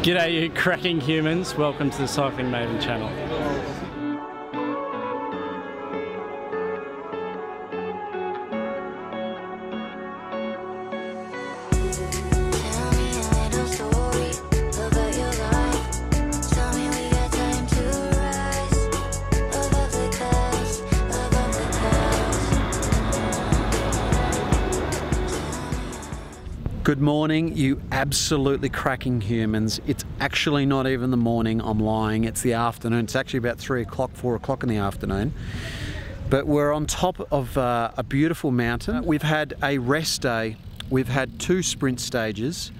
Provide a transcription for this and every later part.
G'day you cracking humans, welcome to the Cycling Maven channel. Good morning, you absolutely cracking humans. It's actually not even the morning, I'm lying, it's the afternoon. It's actually about 3 o'clock, 4 o'clock in the afternoon. But we're on top of a beautiful mountain. We've had a rest day, we've had 2 sprint stages.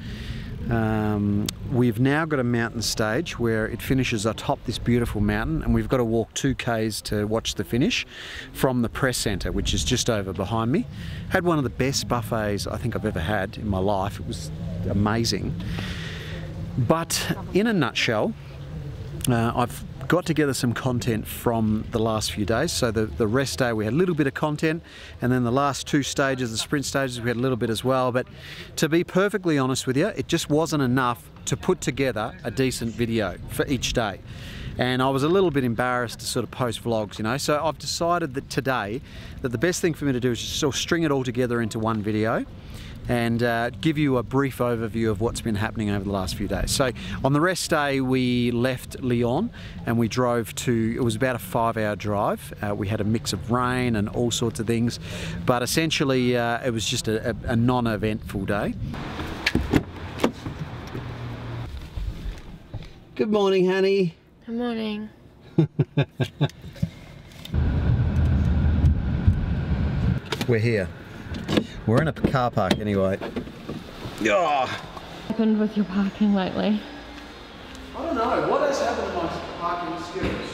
We've now got a mountain stage where it finishes atop this beautiful mountain, and we've got to walk 2 k's to watch the finish from the press centre, which is just over behind me. Had one of the best buffets I think I've ever had in my life. It was amazing. But in a nutshell, I've got together some content from the last few days. So the rest day we had a little bit of content, and then the last 2 stages, the sprint stages, we had a little bit as well. But to be perfectly honest with you, it just wasn't enough to put together a decent video for each day. And I was a little bit embarrassed to sort of post vlogs, you know. So I've decided that today, that the best thing for me to do is just sort of string it all together into one video and give you a brief overview of what's been happening over the last few days. So on the rest day we left Lyon and we drove to, it was about a 5-hour drive. We had a mix of rain and all sorts of things, but essentially it was just a non-eventful day. Good morning, honey. Good morning. We're here. We're in a car park anyway. What happened with your parking lately? I don't know. What has happened to my parking skills?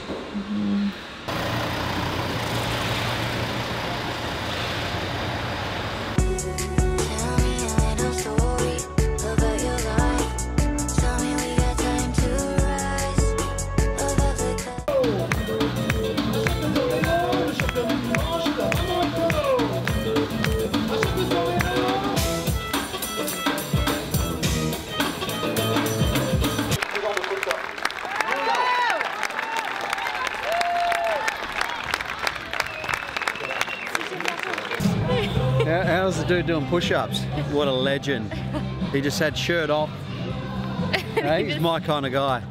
How's the dude doing push-ups? What a legend. He just had shirt off. Hey, he's my kind of guy.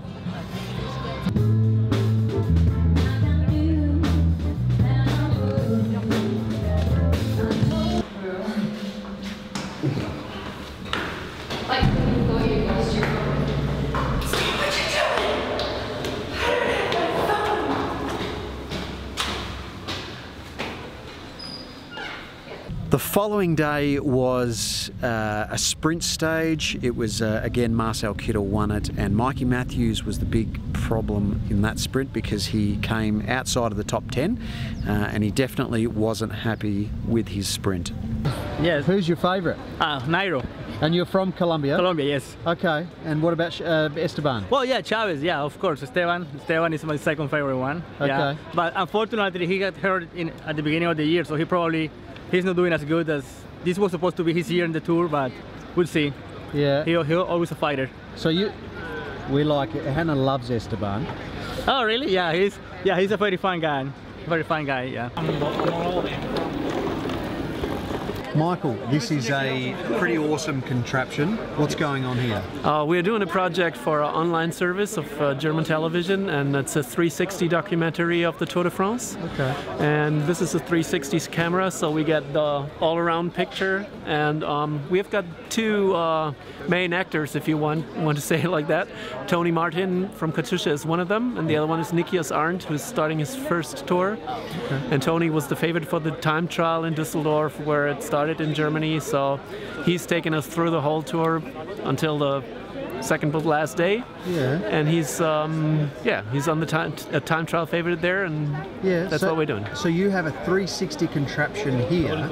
The following day was a sprint stage. It was, again, Marcel Kittel won it, and Mikey Matthews was the big problem in that sprint because he came outside of the top 10 and he definitely wasn't happy with his sprint. Yes. Who's your favourite? Nairo. And you're from Colombia? Colombia, yes. Okay, and what about Esteban? Well, yeah, Chavez, yeah, of course. Esteban is my second favorite one. Okay. Yeah. But unfortunately, he got hurt at the beginning of the year, so he's not doing as good as this was supposed to be his year in the Tour, but we'll see. Yeah. He'll always a fighter. So Hannah loves Esteban. Oh, really? Yeah, he's a very fun guy. Very fun guy, yeah. Michael, this is a pretty awesome contraption. What's going on here? We're doing a project for an online service of German television, and it's a 360 documentary of the Tour de France. Okay. And this is a 360 camera, so we get the all-around picture. And we've got 2 main actors, if you want to say it like that. Tony Martin from Katusha is one of them, and the other one is Nikias Arndt, who's starting his first tour. Okay. And Tony was the favorite for the time trial in Düsseldorf, where it started in Germany, so he's taken us through the whole tour until the second but last day. Yeah. And he's on the time trial favorite there, and yeah, that's what we're doing. So you have a 360 contraption here.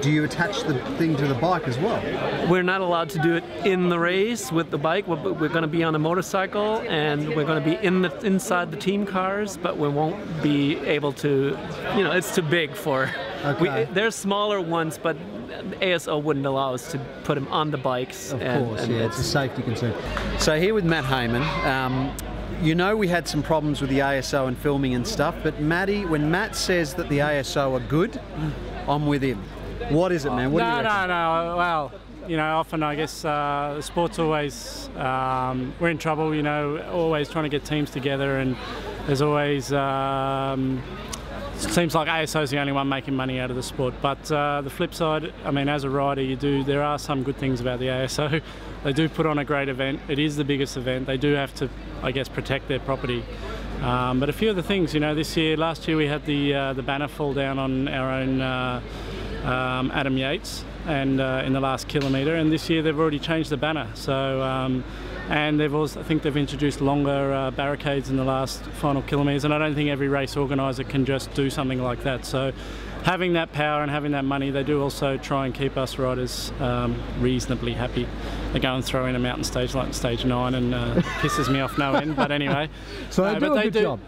Do you attach the thing to the bike as well? We're not allowed to do it in the race with the bike. We're going to be on a motorcycle, and we're going to be inside the team cars, but we won't be able to, it's too big for... Okay. There's smaller ones, but ASO wouldn't allow us to put him on the bikes. Of course, yeah, it's a safety concern. So here with Matt Heyman, you know we had some problems with the ASO and filming and stuff, but Matty, when Matt says that the ASO are good, I'm with him. What is it, man? What do you reckon? No. Well, you know, often I guess the sport's always, we're in trouble, you know, always trying to get teams together, and there's always, it seems like ASO's the only one making money out of the sport. But the flip side, I mean, as a rider, there are some good things about the ASO. They do put on a great event. It is the biggest event. They do have to, I guess, protect their property. But a few of the things, you know, last year we had the banner fall down on our own Adam Yates, and in the last kilometre, and this year they've already changed the banner. So, and they've also, I think they've introduced longer barricades in the last final kilometres, and I don't think every race organiser can just do something like that. So having that power and having that money, they do also try and keep us riders reasonably happy. They go and throw in a mountain stage like stage 9 and pisses me off no end, but anyway. So they do a good job.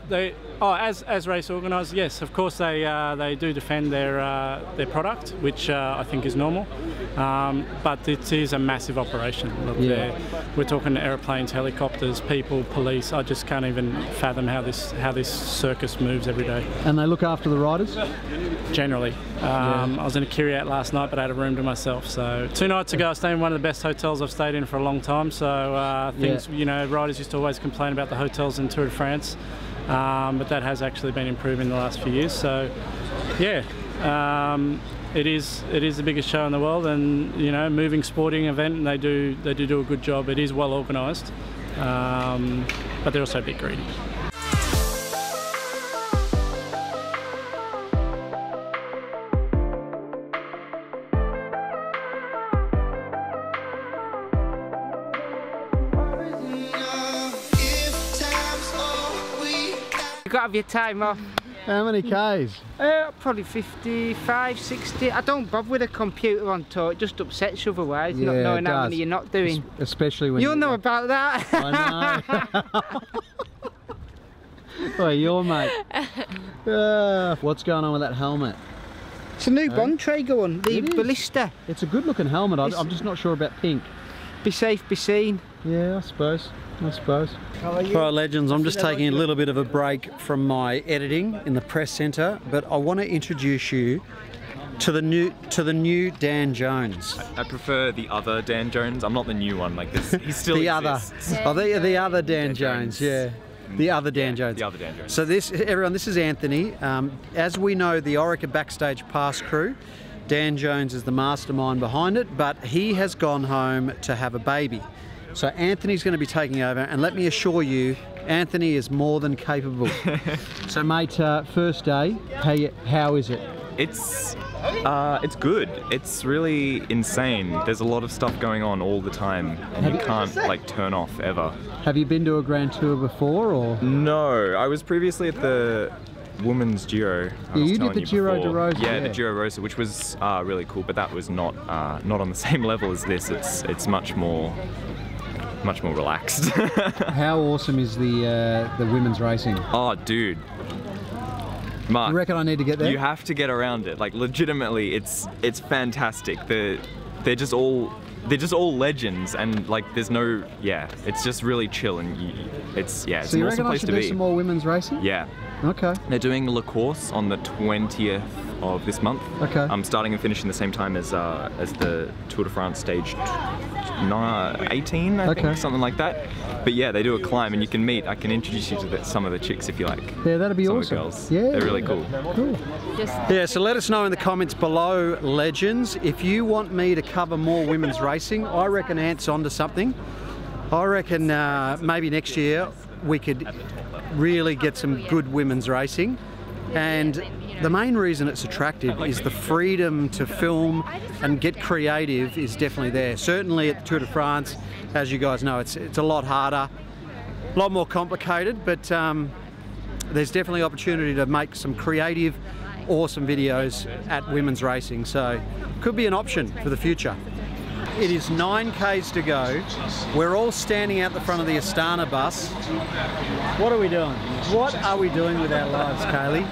As race organisers, yes, of course they do defend their product, which I think is normal, but it is a massive operation. Look, we're talking aeroplanes, helicopters, people, police. I just can't even fathom how this circus moves every day. And they look after the riders? Generally. I was in a Kiryat last night, but I had a room to myself. So 2 nights ago I stayed in one of the best hotels I've stayed in for a long time. So you know, riders used to always complain about the hotels in Tour de France. But that has actually been improving in the last few years. So, yeah, it is the biggest show in the world, and you know, moving sporting event, and they do a good job. It is well organised, but they're also a bit greedy. Got to have your time off. How many Ks? Probably 55, 60. I don't bother with a computer on tour, it just upsets you otherwise, not knowing how many you're not doing. Especially when you'll know about that. I know. Oh, your mate. What's going on with that helmet? It's a new Bond tray going, the Ballista. It's a good looking helmet, I'm just not sure about pink. Be safe, be seen. Yeah, I suppose. All right, legends, I'm just taking a little bit of a break from my editing in the press centre, but I want to introduce you to the new Dan Jones. I prefer the other Dan Jones. I'm not the new one like this. He's still the exists. The other Dan Jones, yeah. The other Dan Jones. The other Dan Jones. So everyone, this is Anthony. As we know, the Orica Backstage Pass crew, Dan Jones is the mastermind behind it, but he has gone home to have a baby. So Anthony's going to be taking over, and let me assure you, Anthony is more than capable. So mate, first day, how is it? It's good. It's really insane. There's a lot of stuff going on all the time, and you can't like turn off ever. Have you been to a Grand Tour before, or? No, I was previously at the Women's Giro. You did the Giro de Rosa. Yeah, the Giro Rosa, which was really cool, but that was not on the same level as this. It's much more relaxed. How awesome is the women's racing? Oh, dude. Mark, you reckon I need to get there? You have to get around it. Like, legitimately, it's fantastic. They're just all legends, and like there's no it's just really chill, and it's an awesome place to be. So you reckon I should do some more women's racing? Yeah. Okay. They're doing La Course on the 20th of this month. Okay. I'm starting and finishing the same time as the Tour de France stage 18, I think, something like that. But yeah, they do a climb, and I can introduce you to some of the chicks if you like. Yeah, that'd be awesome. Some of the girls. Yeah. They're really cool. Cool. Yeah, so let us know in the comments below, legends, if you want me to cover more women's racing. I reckon Ant's onto something. I reckon maybe next year we could really get some good women's racing, and the main reason it's attractive is the freedom to film and get creative is definitely there. Certainly at the Tour de France, as you guys know, it's a lot harder, a lot more complicated, but there's definitely opportunity to make some creative, awesome videos at women's racing, so could be an option for the future. It is 9 Ks to go. We're all standing out the front of the Astana bus. What are we doing? What are we doing with our lives, Kaylee?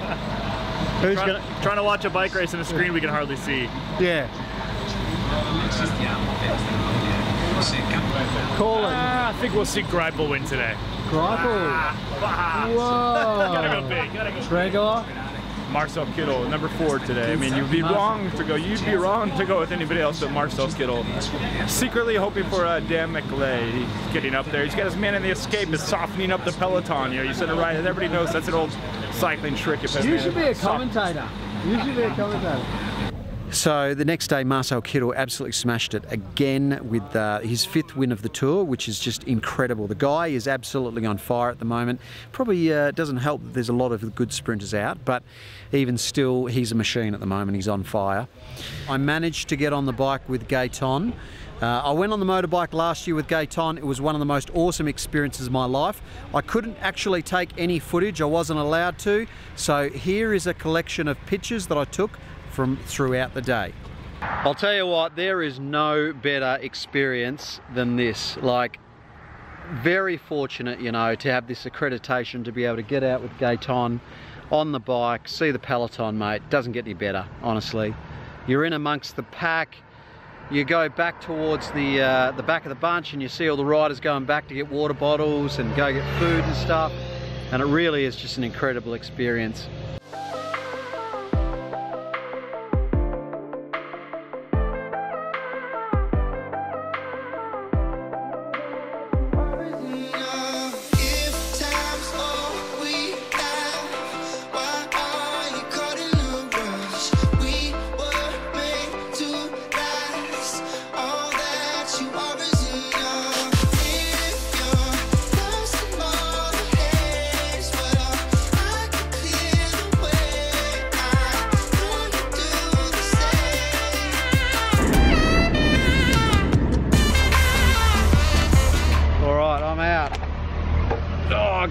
Trying to watch a bike race on a screen we can hardly see. Yeah. Colin. I think we'll see Greipel win today. Greipel. Whoa. Gotta go big. Gotta go Traeger. Marcel Kittel, number 4 today. I mean, you'd be wrong to go with anybody else but Marcel Kittel. Secretly hoping for Dan McLay. He's getting up there. He's got his man in the escape. Is softening up the peloton. You know, you said it right. Everybody knows that's an old cycling trick. You should be a commentator. You should be a commentator. So the next day, Marcel Kittel absolutely smashed it again with his 5th win of the Tour, which is just incredible. The guy is absolutely on fire at the moment. Probably doesn't help that there's a lot of good sprinters out, but even still, he's a machine at the moment. He's on fire. I managed to get on the bike with Gaetan. I went on the motorbike last year with Gaetan. It was one of the most awesome experiences of my life. I couldn't actually take any footage. I wasn't allowed to. So here is a collection of pictures that I took from throughout the day. I'll tell you what, there is no better experience than this. Like, very fortunate, you know, to have this accreditation to be able to get out with Gaetan on the bike, see the peloton, mate. Doesn't get any better, honestly. You're in amongst the pack. You go back towards the back of the bunch and you see all the riders going back to get water bottles and go get food and stuff. And it really is just an incredible experience.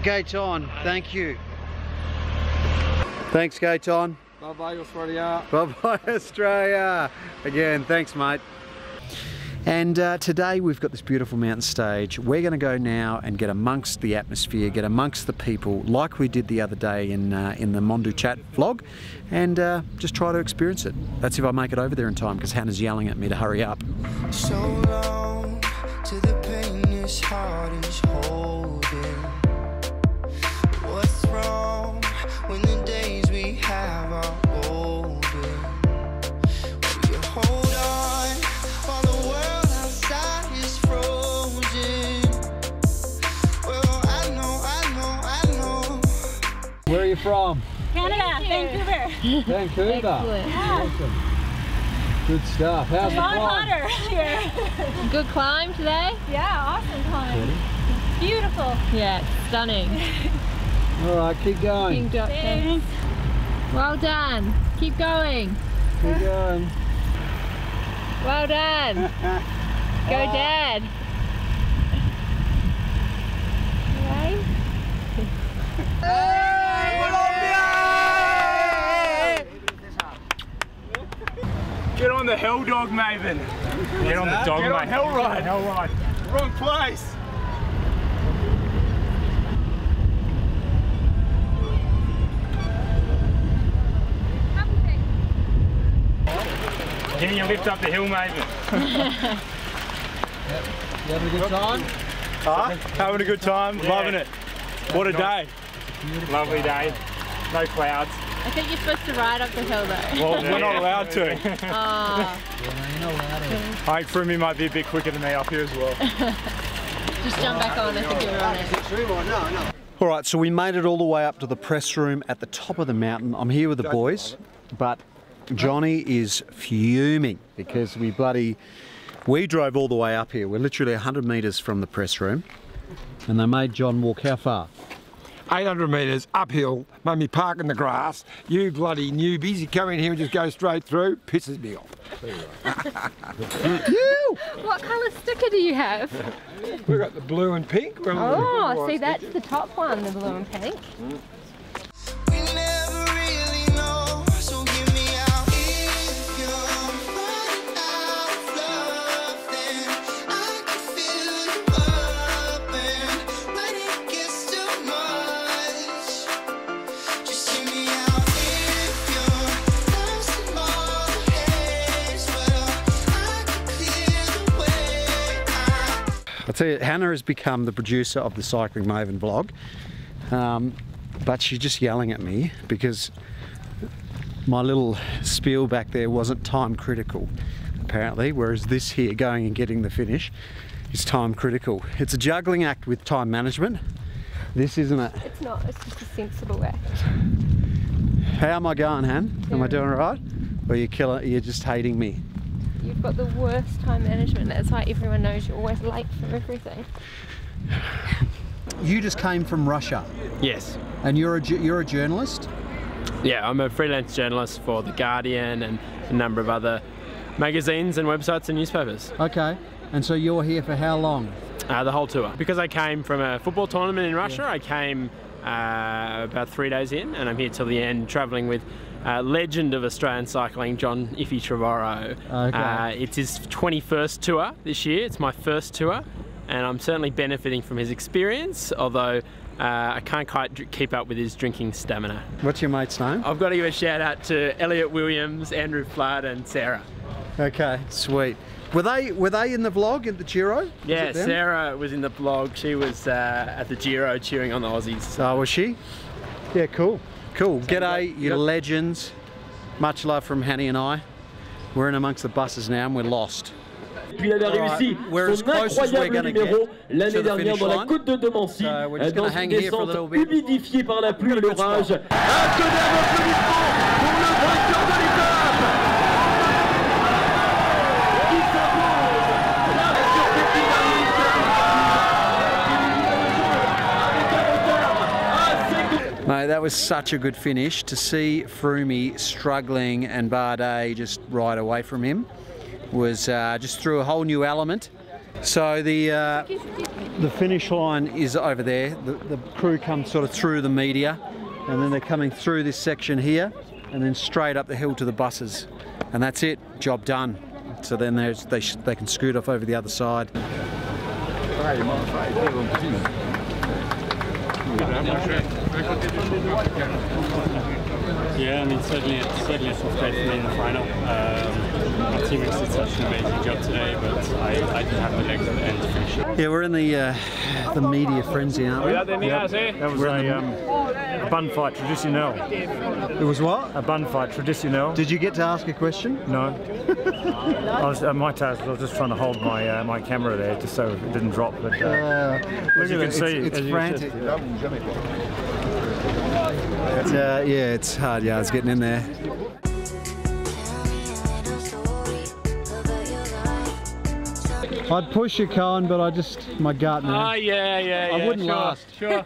Gaetan, thank you. Thanks, Gaetan. Bye-bye, Australia. Bye-bye, Australia. Again, thanks, mate. And today we've got this beautiful mountain stage. We're going to go now and get amongst the atmosphere, get amongst the people, like we did the other day in the Mondu Chat vlog, and just try to experience it. That's if I make it over there in time, because Hannah's yelling at me to hurry up. So long to the pain this heart is holding. What's wrong when the days we have are older? Will you hold on while the world outside is frozen? Well, I know. Where are you from? Canada, Vancouver. Vancouver. Awesome. Good stuff. How's the climb? A lot hotter here. Good climb today? Yeah, awesome climb. Beautiful. Yeah, stunning. All right, keep going. Thanks. Well done. Keep going. Keep going. Well done. Go, Dad. Okay. Get on the hell dog, Maven. Get on the dog, mate. Hell ride. Hell ride. Wrong place. Can you lift up the hill, Maven? You having a good time? Huh? Having a good time. Yeah. Loving it. What a day. Lovely day. No clouds. I think you're supposed to ride up the hill though. Well, we're not allowed to. Oh. Yeah, you're not allowed to. I think Froomey might be a bit quicker than me up here as well. Just jump back on, I think you're on it. No. All right, so we made it all the way up to the press room at the top of the mountain. I'm here with the boys, but Johnny is fuming because we drove all the way up here. We're literally 100 metres from the press room, and they made John walk how far? 800 metres uphill, made me park in the grass. You bloody newbies, you come in here and just go straight through, pisses me off. What colour sticker do you have? We've got the blue and pink. Oh, see that's the top one, the blue and pink. So Hannah has become the producer of the Cycling Maven vlog, but she's just yelling at me because my little spiel back there wasn't time critical, apparently, whereas this here, going and getting the finish, is time critical. It's a juggling act with time management. This, isn't it? It's not, it's just a sensible act. How am I going, Han? Am I doing all right? Or you're just hating me? You've got the worst time management. That's why everyone knows you're always late for everything. You just came from Russia. Yes. And you're a journalist? Yeah, I'm a freelance journalist for The Guardian and a number of other magazines and websites and newspapers. Okay. And so you're here for how long? The whole tour. Because I came from a football tournament in Russia, I came about 3 days in, and I'm here till the end, travelling with legend of Australian cycling, John Iffy Trevorrow. Okay. It's his 21st tour this year. It's my first tour, and I'm certainly benefiting from his experience, although I can't quite keep up with his drinking stamina. What's your mate's name? I've got to give a shout out to Elliot Williams, Andrew Flood and Sarah. Okay, sweet. Were they in the vlog at the Giro? Yeah, Sarah was in the vlog. She was at the Giro cheering on the Aussies. Oh, was she? Yeah, cool. Cool. G'day, you legends. Much love from Hanny and I. We're in amongst the buses now and we're lost. Puis il avait réussi son incroyable numéro l'année dernière dans la côte de Domancy, dans une descente humidifiée par la pluie et l'orage. Un tonnerre d'applaudissements pour le vainqueur de l'étape qui s'impose la voiture pétillante avec un retard assez court. Mate, that was such a good finish. To see Froomey struggling and Bardet just right away from him was just threw a whole new element. So the finish line is over there. The crew comes sort of through the media, and then they're coming through this section here, and then straight up the hill to the buses, and that's it. Job done. So then they can scoot off over the other side. Yeah, I mean certainly it's was great for me in the final. My teammates did such an amazing job today, but I didn't have the legs at the end to finish it. Yeah, we're in the media frenzy, aren't we? Yep. That was a bun fight traditionnel. It was what? A bun fight traditionnel. Did you get to ask a question? No. My task was just trying to hold my my camera there just so it didn't drop. But as you can see, it's frantic. Yeah, it's hard yards getting in there. I'd push you, Cohen, but my gut, man. Oh, yeah, I wouldn't sure, last. Sure.